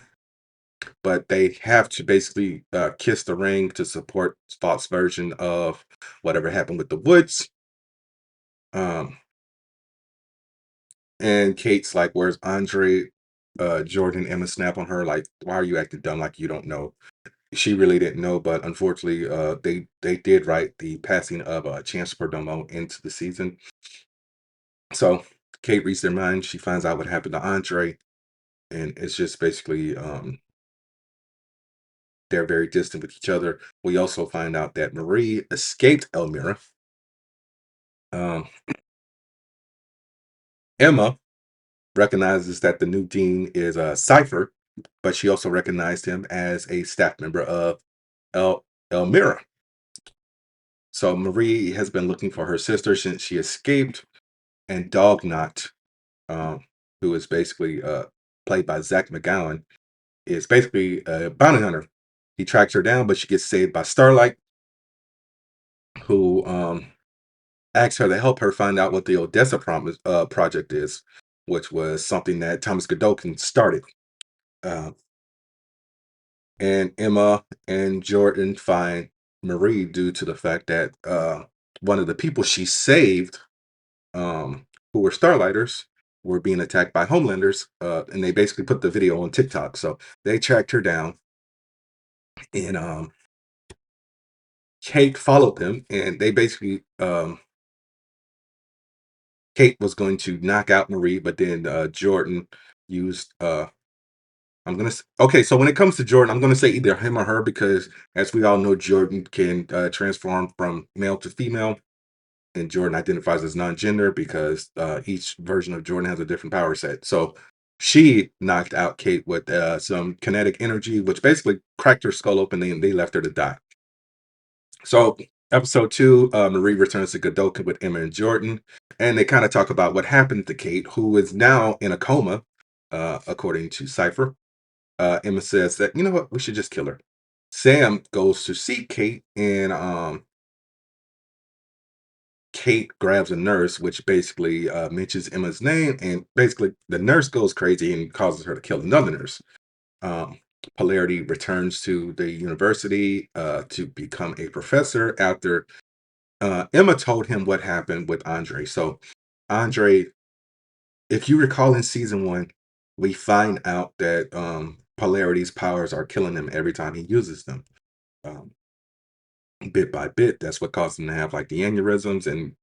but they have to basically kiss the ring to support Spot's version of whatever happened with the Woods. And Kate's like, where's Andre? Jordan, Emma snap on her like, why are you acting dumb like you don't know? She really didn't know, but unfortunately, they did write the passing of Chance Perdomo into the season. So Kate reads their mind. She finds out what happened to Andre, and it's just basically they're very distant with each other. We also find out that Marie escaped Elmira. Emma recognizes that the new dean is Cypher, but she also recognized him as a staff member of Elmira. So Marie has been looking for her sister since she escaped, and Dognot, who is basically played by Zach McGowan, is basically a bounty hunter. He tracks her down, but she gets saved by Starlight, who asks her to help her find out what the Odessa project is, which was something that Thomas Godolkin started. And Emma and Jordan find Marie due to the fact that one of the people she saved, who were Starlighters, were being attacked by Homelanders, and they basically put the video on TikTok. So they tracked her down, and Kate followed them, and they basically Kate was going to knock out Marie, but then Jordan used okay, so when it comes to Jordan, I'm gonna say either him or her because as we all know, Jordan can transform from male to female, and Jordan identifies as non-gender because each version of Jordan has a different power set. So she knocked out Kate with some kinetic energy, which basically cracked her skull open, and they left her to die. So episode 2, Marie returns to Godot with Emma and Jordan, and they kind of talk about what happened to Kate, who is now in a coma, according to Cypher. Emma says that, you know what, we should just kill her. Sam goes to see Kate, and Kate grabs a nurse, which basically mentions Emma's name, and basically the nurse goes crazy and causes her to kill another nurse. Polarity returns to the university to become a professor after Emma told him what happened with Andre. So Andre, if you recall in season 1, we find out that Polarity's powers are killing him every time he uses them. Bit by bit, that's what caused him to have like the aneurysms and,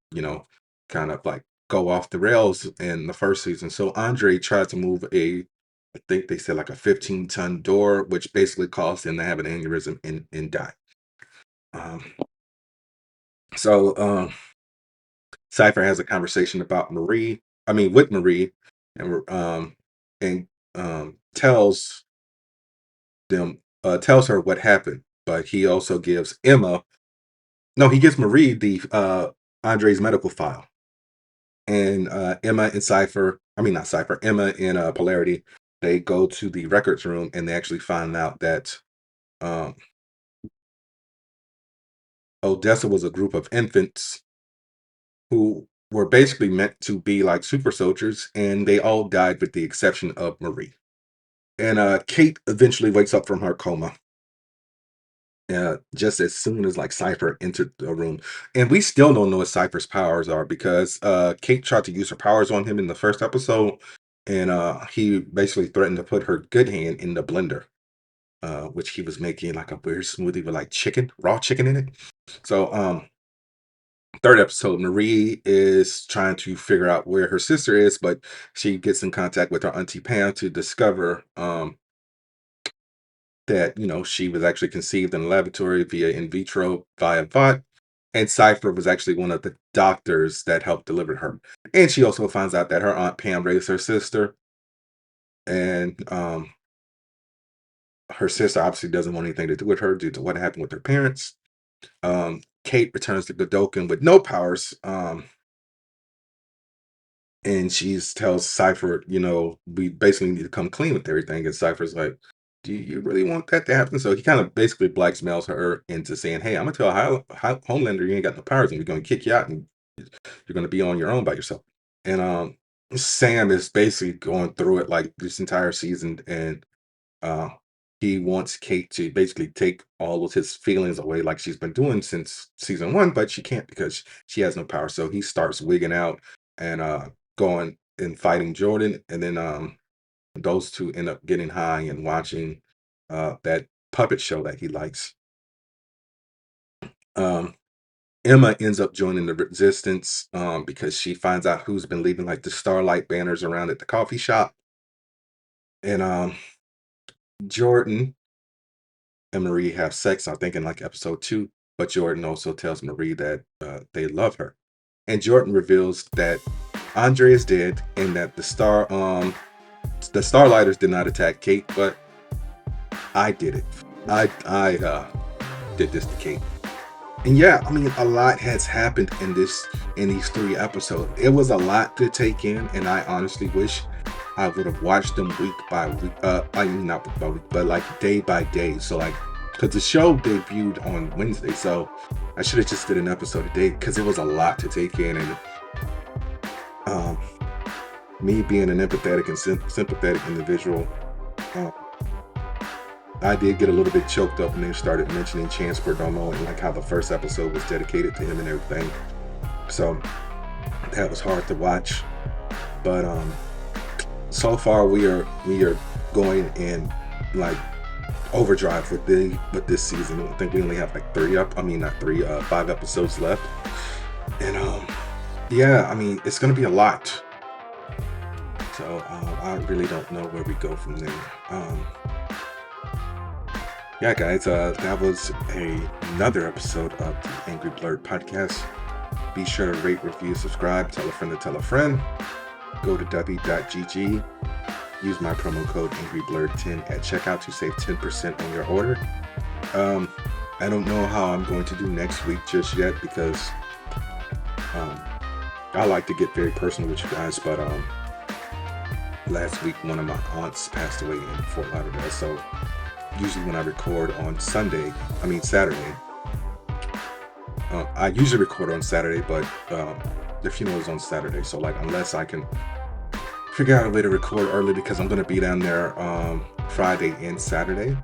kind of like go off the rails in the first season. So Andre tried to move I think they said like a 15-ton door, which basically caused him to have an aneurysm and die. So Cypher has a conversation about with Marie, and tells her what happened. But he also gives he gives Marie the Andre's medical file. And Emma and Emma and Polarity, they go to the records room and they actually find out that Odessa was a group of infants who were basically meant to be like super soldiers, and they all died with the exception of Marie. And Kate eventually wakes up from her coma. Just as soon as like Cypher entered the room, and we still don't know what Cypher's powers are because Kate tried to use her powers on him in the first episode, and he basically threatened to put her good hand in the blender, which he was making like a weird smoothie with like raw chicken in it. So third episode, Marie is trying to figure out where her sister is, but she gets in contact with her auntie Pam to discover that she was actually conceived in a laboratory via in vitro via VOT, and Cypher was actually one of the doctors that helped deliver her. And she also finds out that her aunt Pam raised her sister, and her sister obviously doesn't want anything to do with her due to what happened with her parents. Kate returns to Godot with no powers, and she tells Cypher, we basically need to come clean with everything. And Cypher's like, do you really want that to happen? So he kind of basically blackmails her into saying, hey, I'm going to tell Homelander you ain't got no powers and we're going to kick you out and you're going to be on your own by yourself. And Sam is basically going through it like this entire season, and he wants Kate to basically take all of his feelings away like she's been doing since season 1, but she can't because she has no power. So he starts wigging out and going and fighting Jordan, and then those two end up getting high and watching that puppet show that he likes. Emma ends up joining the resistance because she finds out who's been leaving like the Starlight banners around at the coffee shop. And Jordan and Marie have sex, I think in like episode 2, but Jordan also tells Marie that they love her. And Jordan reveals that Andre is dead and that the Starlighters did not attack Kate, but I did it. I did this to Kate. And yeah, a lot has happened in these 3 episodes. It was a lot to take in, and I honestly wish I would have watched them week by week. Not week by week, but like day by day. So like, because the show debuted on Wednesday, so I should have just did an episode a day because it was a lot to take in. And me being an empathetic and sympathetic individual, I did get a little bit choked up when they started mentioning Chance Perdomo and like how the first episode was dedicated to him and everything. So that was hard to watch. But so far we are going in like overdrive with this season. I think we only have like 5 episodes left. And yeah, I mean, it's gonna be a lot. So I really don't know where we go from there. Yeah, guys, that was another episode of the Angry Blerd podcast. Be sure to rate, review, subscribe, tell a friend to tell a friend. Go to w.gg. Use my promo code AngryBlerd10 at checkout to save 10% on your order. I don't know how I'm going to do next week just yet because I like to get very personal with you guys, but last week one of my aunts passed away in Fort Lauderdale, so usually when I record on Saturday, I usually record on Saturday, but the funeral is on Saturday, so like unless I can figure out a way to record early because I'm going to be down there Friday and Saturday,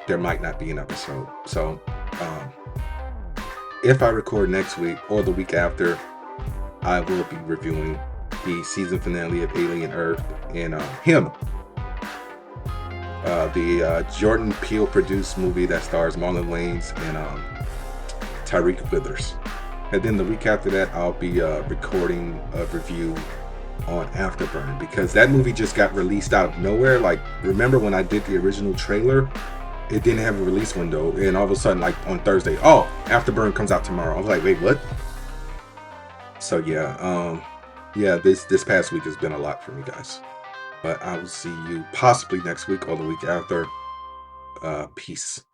there might not be an episode. So if I record next week or the week after, I will be reviewing the season finale of Alien Earth and Him, the Jordan Peele produced movie that stars Marlon Wayans and Tyreek Withers. And then the week after that, I'll be recording a review on Afterburn because that movie just got released out of nowhere. Like, remember when I did the original trailer, it didn't have a release window, and all of a sudden, like on Thursday, oh, Afterburn comes out tomorrow. I was like, wait, what? So yeah, this past week has been a lot for me, guys. But I will see you possibly next week or the week after. Peace.